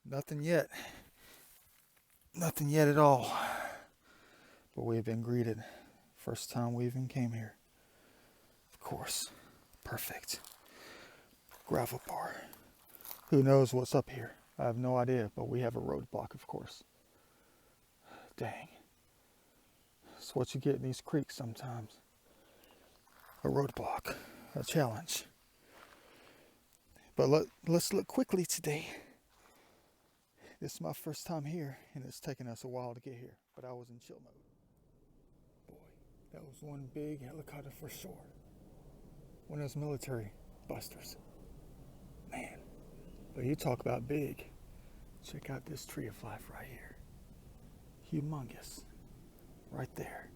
Nothing yet. Nothing yet at all. But we've been greeted. First time we even came here. Of course. Perfect. Gravel bar. Who knows what's up here? I have no idea, but we have a roadblock, of course. Dang. It's what you get in these creeks sometimes. A roadblock. A challenge. But let's look quickly today. This is my first time here, and it's taken us a while to get here, but I was in chill mode. Boy, that was one big helicopter for sure. One of those military busters. Man, but you talk about big. Check out this tree of life right here. Humongous. Right there.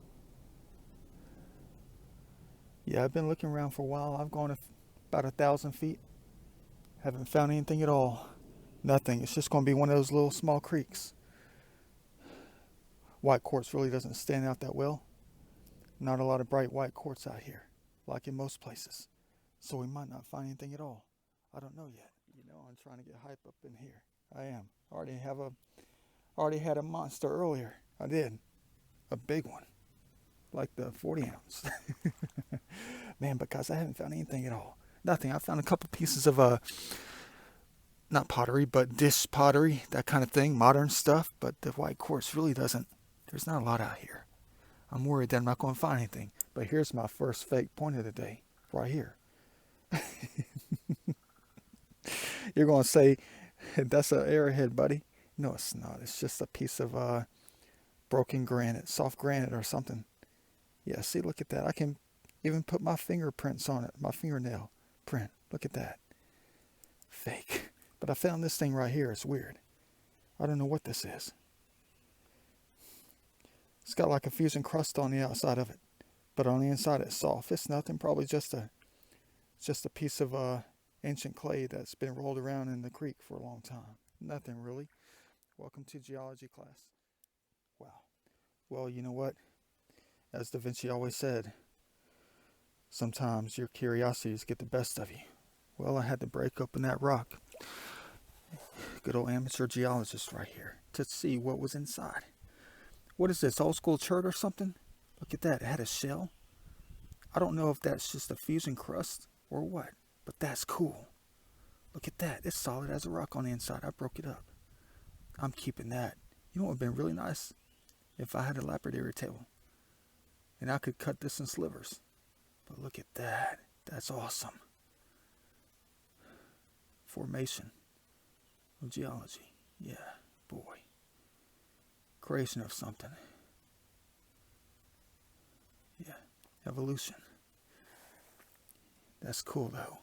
Yeah, I've been looking around for a while. I've gone about 1,000 feet. Haven't found anything at all. Nothing. It's just going to be one of those little small creeks. White quartz really doesn't stand out that well. Not a lot of bright white quartz out here, like in most places. So we might not find anything at all. I don't know yet. You know, I'm trying to get hype up in here. I am. Already had a monster earlier. I did. A big one. Like the 40 ounce. Man, because I haven't found anything at all. Nothing. I found a couple pieces of not pottery, but dish pottery, that kind of thing, modern stuff. But the white quartz really doesn't, there's not a lot out here. I'm worried that I'm not going to find anything. But here's my first fake point of the day, right here. You're going to say, that's an arrowhead, buddy. No, it's not. It's just a piece of broken granite, soft granite or something. Yeah, see, look at that. I can even put my fingerprints on it, my fingernail print. Look at that. Fake. But I found this thing right here. It's weird. I don't know what this is. It's got like a fusion crust on the outside of it, but on the inside it's soft. It's nothing. Probably just a piece of ancient clay that's been rolled around in the creek for a long time. Nothing really. Welcome to geology class. Wow. Well, you know what? As Da Vinci always said, sometimes your curiosities get the best of you. Well, I had to break open that rock. Good old amateur geologist right here to see what was inside. What is this, old school chert or something? Look at that, it had a shell. I don't know if that's just a fusion crust or what, but that's cool. Look at that, it's solid as a rock on the inside. I broke it up. I'm keeping that. You know what would have been really nice? If I had a lapidary table and I could cut this in slivers. But look at that, that's awesome. Formation of geology. Yeah, boy. Creation of something. Yeah, evolution. That's cool though.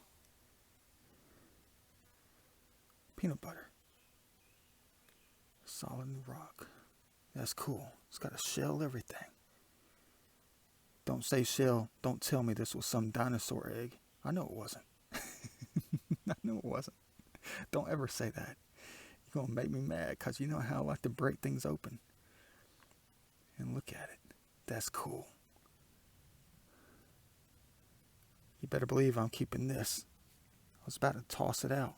Peanut butter. Solid rock. That's cool. It's got a shell, everything. Don't say shell. Don't tell me this was some dinosaur egg. I know it wasn't. I know it wasn't. Don't ever say that. You're going to make me mad because you know how I like to break things open. And look at it. That's cool. You better believe I'm keeping this. I was about to toss it out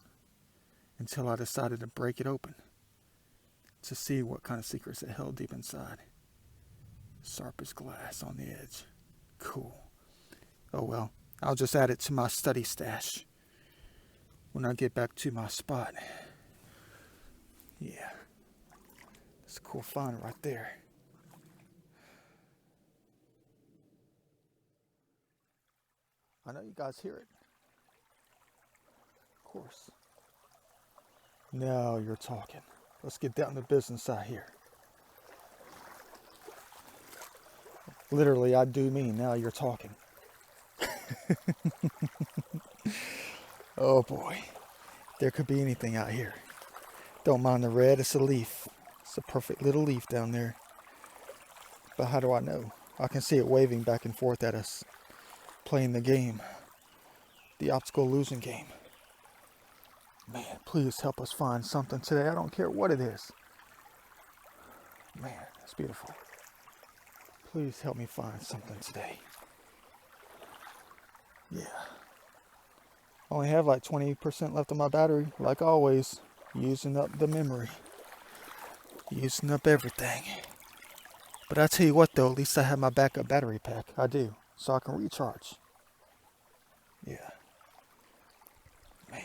until I decided to break it open to see what kind of secrets it held deep inside. Sharp as glass on the edge. Cool. Oh well, I'll just add it to my study stash when I get back to my spot. Yeah. It's a cool find right there. I know you guys hear it. Of course. Now you're talking. Let's get down to business out here. Literally, I do mean now you're talking. Oh boy. There could be anything out here. Don't mind the red, it's a leaf. It's a perfect little leaf down there. But how do I know? I can see it waving back and forth at us. Playing the game. The obstacle losing game. Man, please help us find something today. I don't care what it is. Man, it's beautiful. Please help me find something today. Yeah. Only have like 20% left of my battery, like always. Using up the memory. Using up everything. But I tell you what though, at least I have my backup battery pack. I do. So I can recharge. Yeah. Man.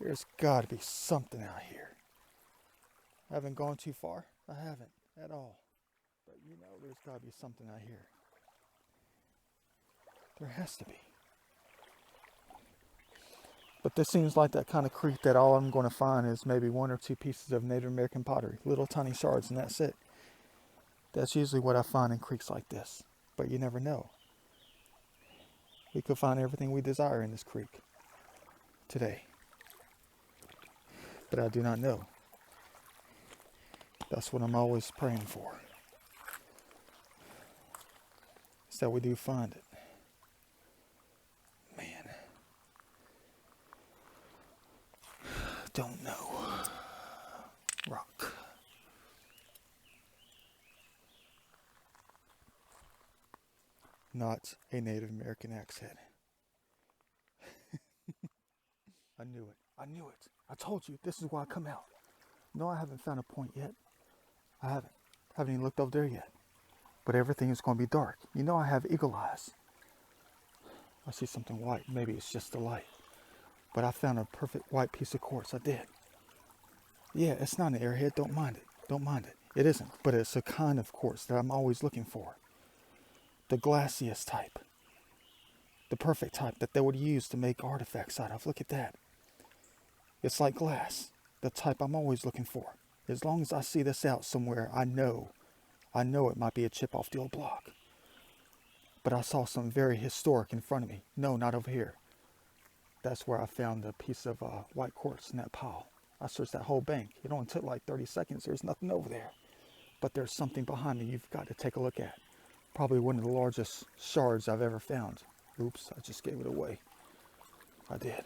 There's got to be something out here. I haven't gone too far. I haven't at all. But you know there's got to be something out here. There has to be. But this seems like that kind of creek that all I'm going to find is maybe 1 or 2 pieces of Native American pottery. Little tiny shards, and that's it. That's usually what I find in creeks like this. But you never know. We could find everything we desire in this creek today. But I do not know. That's what I'm always praying for. Is that we do find it. Man. Don't know. Rock. Not a Native American axe head. I knew it. I knew it. I told you, this is why I come out. No, I haven't found a point yet. I haven't. Haven't even looked over there yet. But everything is going to be dark. You know I have eagle eyes. I see something white. Maybe it's just the light. But I found a perfect white piece of quartz. I did. Yeah, it's not an airhead. Don't mind it. Don't mind it. It isn't. But it's a kind of quartz that I'm always looking for. The glaciest type. The perfect type that they would use to make artifacts out of. Look at that. It's like glass. The type I'm always looking for. As long as I see this out somewhere, I know it might be a chip off the old block. But I saw something very historic in front of me. No, not over here. That's where I found a piece of white quartz in that pile. I searched that whole bank. It only took like 30 seconds. There's nothing over there. But there's something behind me you've got to take a look at. Probably one of the largest shards I've ever found. Oops, I just gave it away. I did.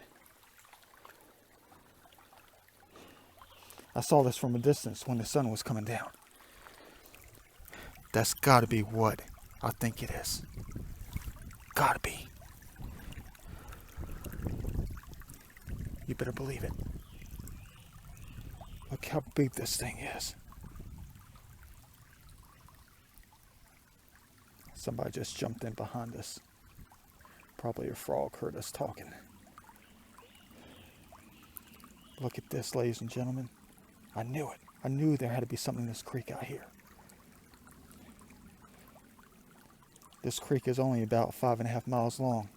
I saw this from a distance when the sun was coming down. That's got to be what I think it is. Gotta be. You better believe it. Look how big this thing is. Somebody just jumped in behind us. Probably a frog heard us talking. Look at this, ladies and gentlemen. I knew it. I knew there had to be something in this creek out here. This creek is only about 5.5 miles long,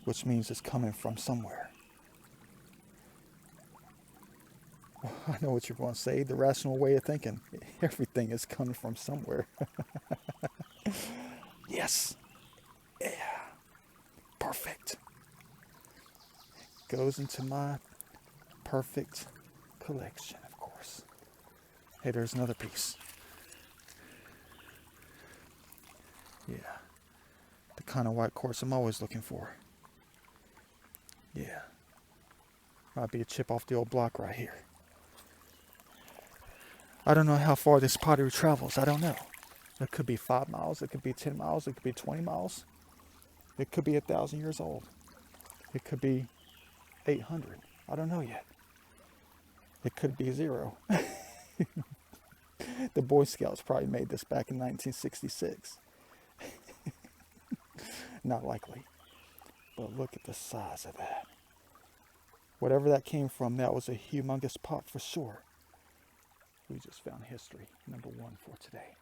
which means it's coming from somewhere. Well, I know what you're going to say, the rational way of thinking. Everything is coming from somewhere. Yes. Yeah. Perfect. Goes into my perfect collection, of course. Hey, there's another piece. Yeah. The kind of white quartz I'm always looking for. Yeah. Might be a chip off the old block right here. I don't know how far this pottery travels. I don't know. It could be 5 miles. It could be 10 miles. It could be 20 miles. It could be 1,000 years old. It could be 800. I don't know yet. It could be 0. The Boy Scouts probably made this back in 1966. Not likely. But look at the size of that. Whatever that came from, that was a humongous pot for sure. We just found history, number 1 for today.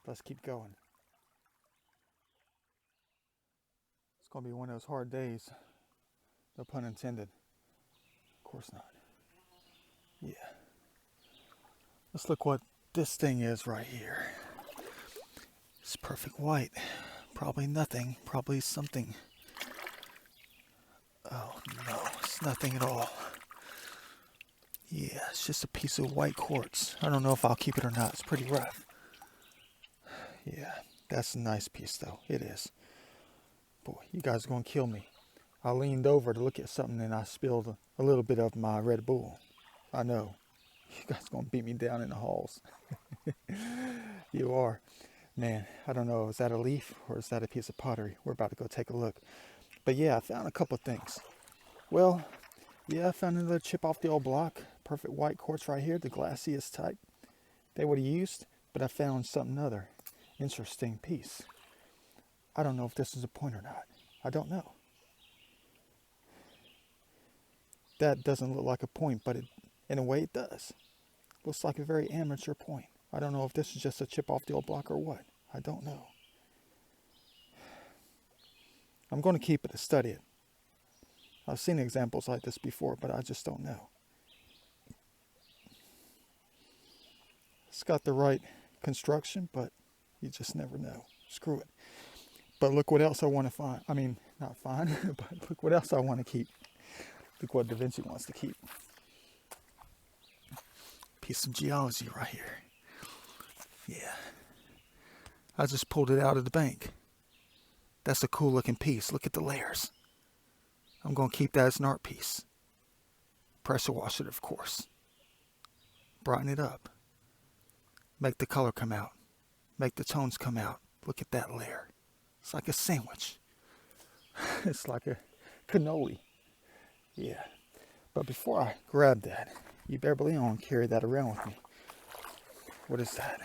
Let's keep going. It's going to be one of those hard days. No pun intended. Of course not. Yeah. Let's look what this thing is right here. It's perfect white. Probably nothing. Probably something. Oh no, it's nothing at all. Yeah, it's just a piece of white quartz. I don't know if I'll keep it or not. It's pretty rough. Yeah, that's a nice piece though. It is. Boy, you guys are going to kill me. I leaned over to look at something and I spilled a little bit of my Red Bull. I know. You guys are going to beat me down in the halls. You are. Man, I don't know. Is that a leaf or is that a piece of pottery? We're about to go take a look. But yeah, I found a couple of things. Well, Yeah, I found another chip off the old block. Perfect white quartz right here, the glassiest type they would have used, but I found something other interesting piece. I don't know if this is a point or not. I don't know. That doesn't look like a point, but in a way it does. Looks like a very amateur point. I don't know if this is just a chip off the old block or what. I don't know. I'm going to keep it to study it. I've seen examples like this before, but I just don't know. It's got the right construction, but you just never know. Screw it. But look what else I want to find. I mean, not find, but look what else I want to keep. Look what Da Vinci wants to keep. Piece of geology right here. Yeah. I just pulled it out of the bank. That's a cool looking piece. Look at the layers. I'm going to keep that as an art piece. Pressure wash it, of course. Brighten it up. Make the color come out. Make the tones come out. Look at that layer. It's like a sandwich. It's like a cannoli. Yeah. But before I grab that, you better believe I want to carry that around with me. What is that?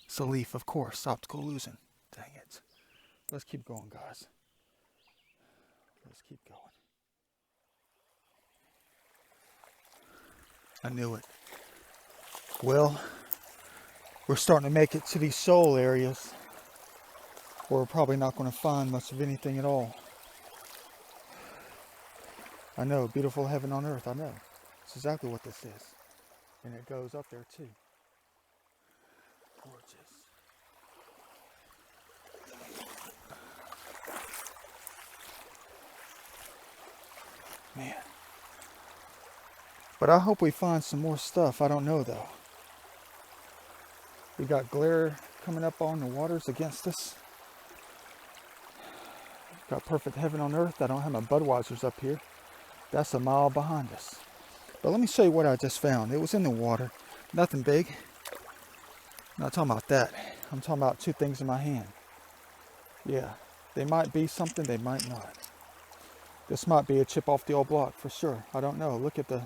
It's a leaf, of course. Optical illusion. Dang it. Let's keep going, guys. Let's keep going. I knew it. Well, we're starting to make it to these shoal areas where we're probably not going to find much of anything at all. I know, beautiful heaven on earth, I know. It's exactly what this is. And it goes up there too. Gorgeous. Man. But I hope we find some more stuff. I don't know though. We got glare coming up on the waters against us. Got perfect heaven on earth. I don't have my Budweisers up here. That's a mile behind us. But let me show you what I just found. It was in the water. Nothing big. I'm not talking about that. I'm talking about two things in my hand. Yeah, they might be something, they might not. This might be a chip off the old block for sure. I don't know. Look at the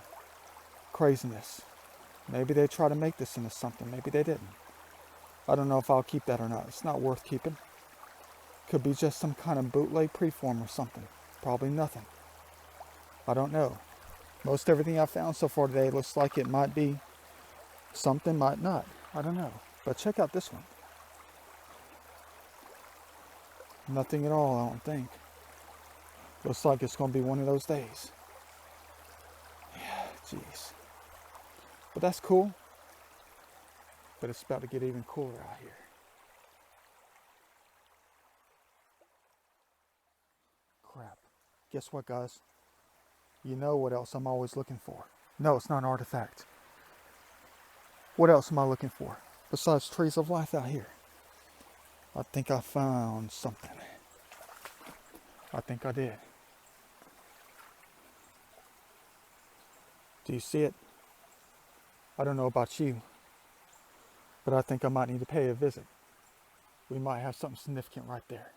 craziness. Maybe they try to make this into something. Maybe they didn't. I don't know if I'll keep that or not. It's not worth keeping. Could be just some kind of bootleg preform or something. Probably nothing. I don't know. Most everything I found so far today looks like it might be something, might not. I don't know. But check out this one. Nothing at all, I don't think. Looks like it's going to be one of those days. Yeah, jeez. But that's cool. But it's about to get even cooler out here. Crap. Guess what, guys? You know what else I'm always looking for. No, it's not an artifact. What else am I looking for? Besides trees of life out here. I think I found something. I think I did. Do you see it? I don't know about you, but I think I might need to pay a visit. We might have something significant right there.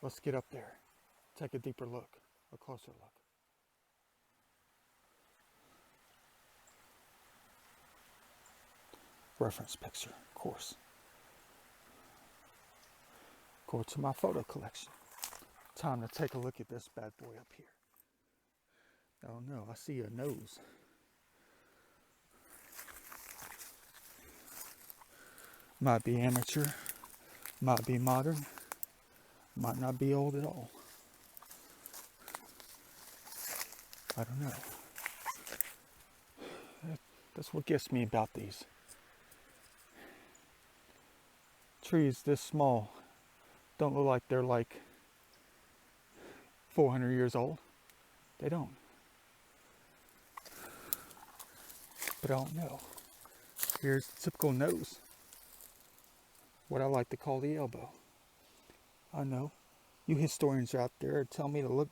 Let's get up there. Take a deeper look, a closer look. Reference picture, of course. Go to my photo collection. Time to take a look at this bad boy up here. Oh no, I see a nose. Might be amateur, might be modern, might not be old at all. I don't know. That's what gets me about these. Trees this small don't look like they're like 400 years old. They don't. But I don't know. Here's the typical nose. What I like to call the elbow. I know. You historians out there tell me to look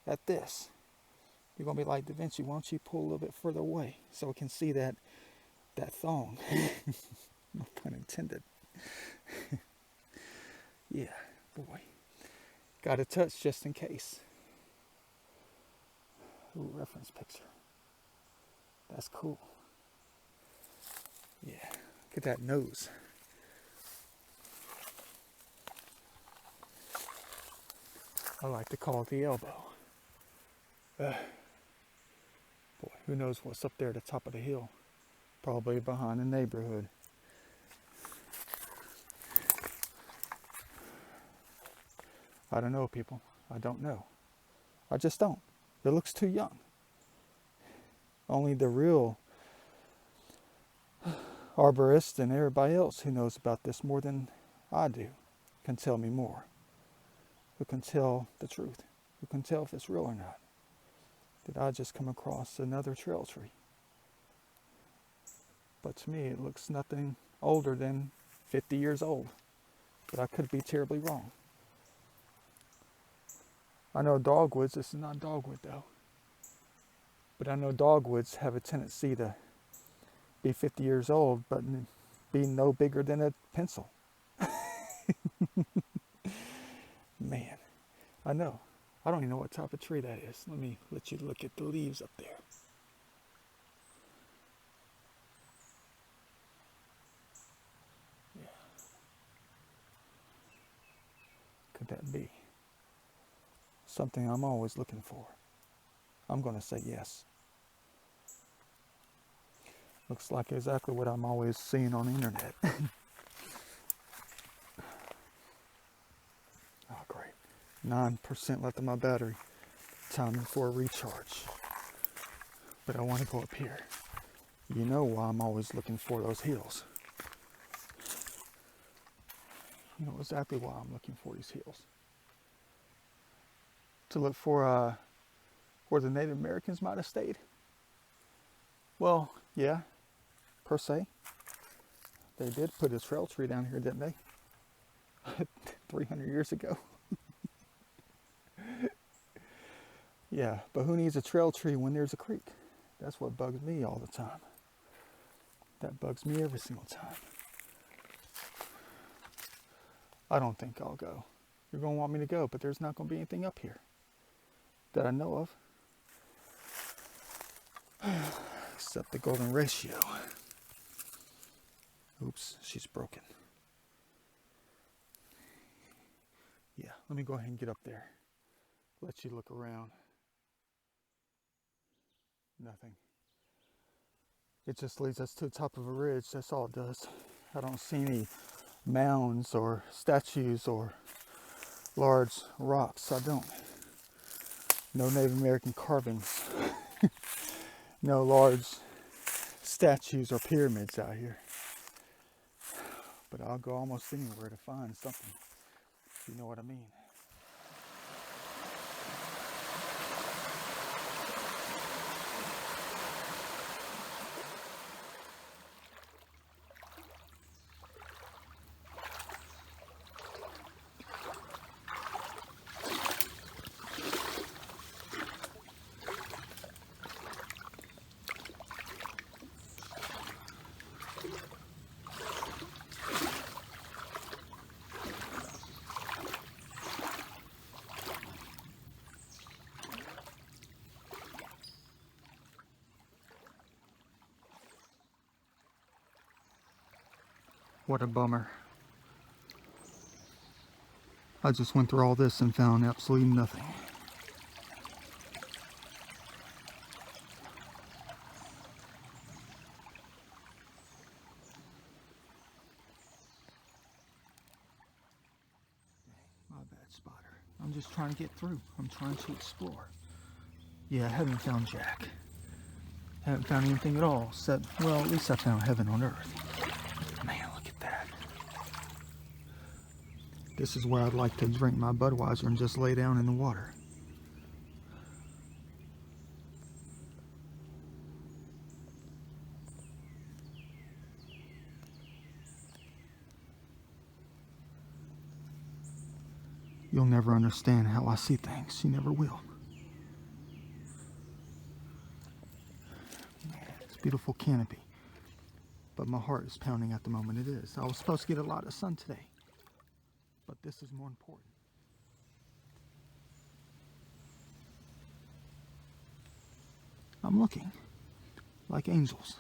at this. You're going to be like, Da Vinci, why don't you pull a little bit further away so we can see that thong. No pun intended. Yeah, boy. Got to touch just in case. Ooh, reference picture. That's cool. Yeah, look at that nose. I like to call it the elbow. Boy, who knows what's up there at the top of the hill? Probably behind the neighborhood. I don't know, people. I don't know. I just don't. It looks too young. Only the real arborist and everybody else who knows about this more than I do can tell me more. Who can tell the truth? Who can tell if it's real or not? Did I just come across another trail tree? But to me, it looks nothing older than 50 years old. But I could be terribly wrong. I know dogwoods, this is not dogwood though, but I know dogwoods have a tendency to be 50 years old, but be no bigger than a pencil. Man, I know. I don't even know what type of tree that is. Let me let you look at the leaves up there. Yeah. Could that be something I'm always looking for? I'm going to say yes. Looks like exactly what I'm always seeing on the internet. Oh, great. 9% left of my battery. Time for a recharge. But I want to go up here. You know why I'm always looking for those hills. You know exactly why I'm looking for these hills. To look for where the Native Americans might have stayed. Well, yeah, per se. They did put a trail tree down here, didn't they? 300 years ago. Yeah, but who needs a trail tree when there's a creek? That's what bugs me all the time. That bugs me every single time. I don't think I'll go. You're going to want me to go, but there's not going to be anything up here that I know of. Except the golden ratio. Oops, she's broken. Yeah, let me go ahead and get up there. Let you look around. Nothing. It just leads us to the top of a ridge. That's all it does. I don't see any mounds or statues or large rocks. I don't. No Native American carvings. No large statues or pyramids out here. But I'll go almost anywhere to find something. If you know what I mean. What a bummer. I just went through all this and found absolutely nothing. My bad, spotter. I'm just trying to get through. I'm trying to explore. Yeah, I haven't found Jack. Haven't found anything at all, except, well, at least I found heaven on earth. Man, look at that. This is where I'd like to drink my Budweiser and just lay down in the water. You'll never understand how I see things. You never will. It's a beautiful canopy. But my heart is pounding at the moment. It is. I was supposed to get a lot of sun today. But this is more important. I'm looking like angels.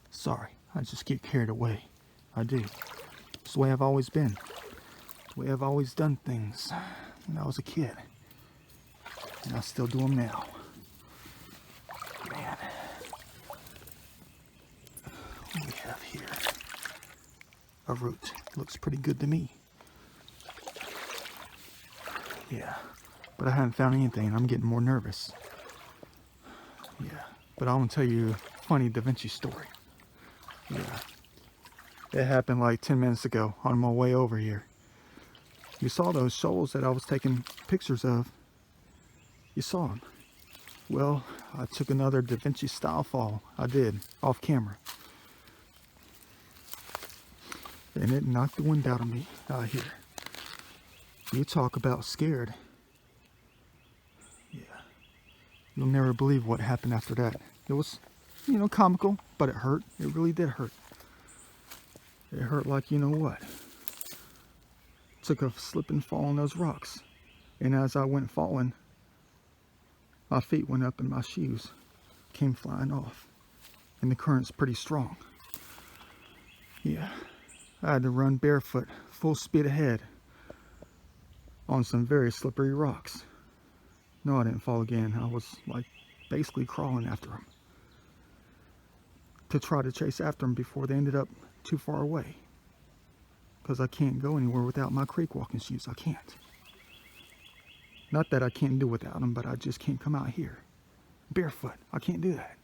Sorry, I just get carried away. I do. It's the way I've always been. The way I've always done things when I was a kid. And I still do them now. Man. What do we have here? A root. Looks pretty good to me. Yeah. But I haven't found anything. I'm getting more nervous. Yeah. But I want to tell you a funny Da Vinci story. Yeah. It happened like 10 minutes ago on my way over here. You saw those shoals that I was taking pictures of. You saw them. Well, I took another Da Vinci style fall. I did, off camera. And it knocked the wind out of me out here. You talk about scared. Yeah. You'll never believe what happened after that. It was, you know, comical, but it hurt. It really did hurt. It hurt like you know what. Took a slip and fall on those rocks. And as I went falling, my feet went up and my shoes came flying off. And the current's pretty strong. Yeah. I had to run barefoot, full speed ahead, on some very slippery rocks. No, I didn't fall again. I was like basically crawling after them to try to chase after them before they ended up too far away. Because I can't go anywhere without my creek walking shoes. I can't. Not that I can't do without them, but I just can't come out here barefoot. I can't do that.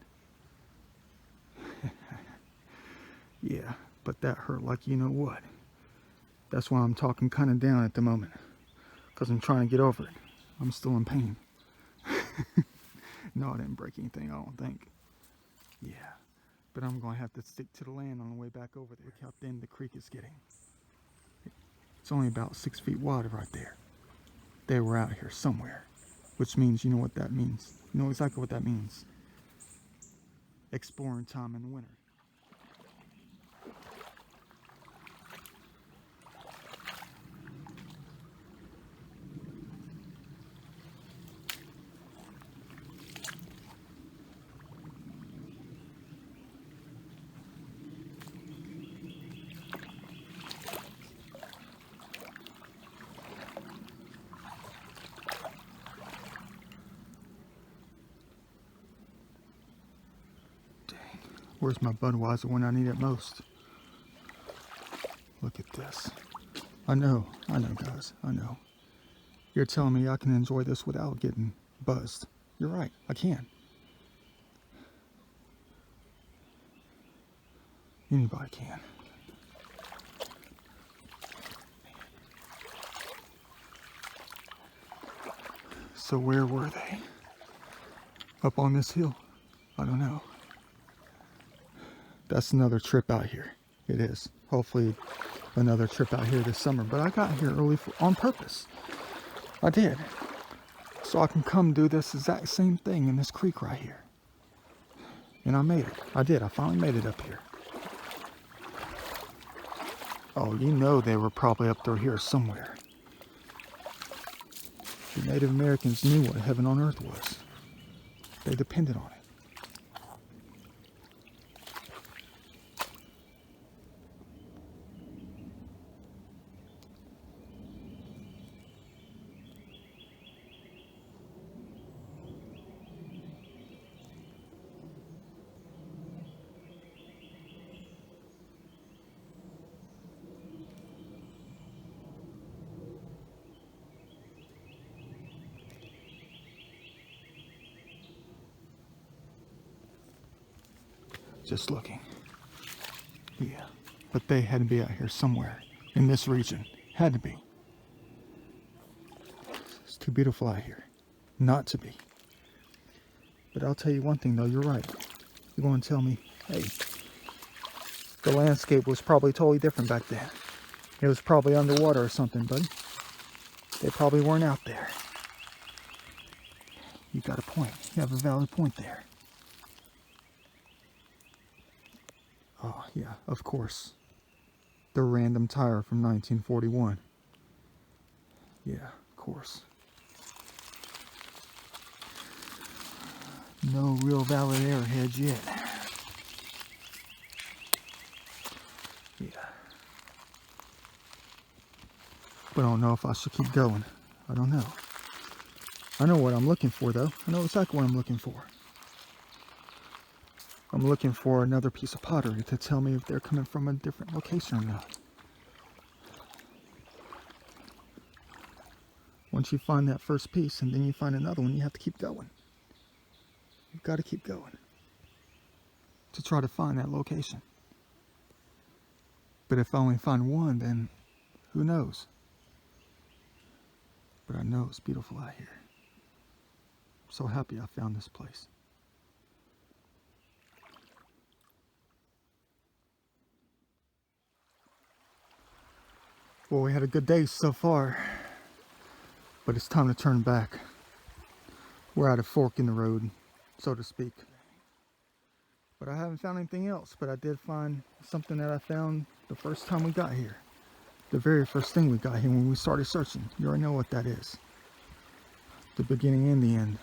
Yeah, but that hurt like you know what. That's why I'm talking kind of down at the moment. Because I'm trying to get over it. I'm still in pain. No, I didn't break anything, I don't think. Yeah, but I'm going to have to stick to the land on the way back over there. Look how thin the creek is getting. It's only about 6 feet wide right there. They were out here somewhere. Which means, you know what that means. You know exactly what that means. Exploring time in the winter. Where's my Budweiser when I need it most? Look at this. I know guys, I know. You're telling me I can enjoy this without getting buzzed. You're right, I can. Anybody can. So where were they? Up on this hill? I don't know. That's another trip out here. It is. Hopefully another trip out here this summer. But I got here early on purpose. I did. So I can come do this exact same thing in this creek right here. And I made it. I did. I finally made it up here. Oh, you know they were probably up through here somewhere. The Native Americans knew what heaven on earth was. They depended on it. Just looking. Yeah, but they had to be out here somewhere in this region. Had to be. It's too beautiful out here not to be. But I'll tell you one thing though, you're right. You're going to tell me, hey, the landscape was probably totally different back then. It was probably underwater or something, buddy. They probably weren't out there. You got a point. You have a valid point there. Oh, yeah, of course. The random tire from 1941. Yeah, of course. No real valid airheads yet. Yeah. But I don't know if I should keep going. I don't know. I know what I'm looking for, though. I know exactly what I'm looking for. I'm looking for another piece of pottery to tell me if they're coming from a different location or not. Once you find that first piece and then you find another one, you have to keep going. You've got to keep going to try to find that location. But if I only find one, then who knows? But I know it's beautiful out here. I'm so happy I found this place. Well, we had a good day so far, but it's time to turn back. We're at a fork in the road, so to speak. But I haven't found anything else, but I did find something that I found the first time we got here. The very first thing we got here when we started searching. You already know what that is. The beginning and the end.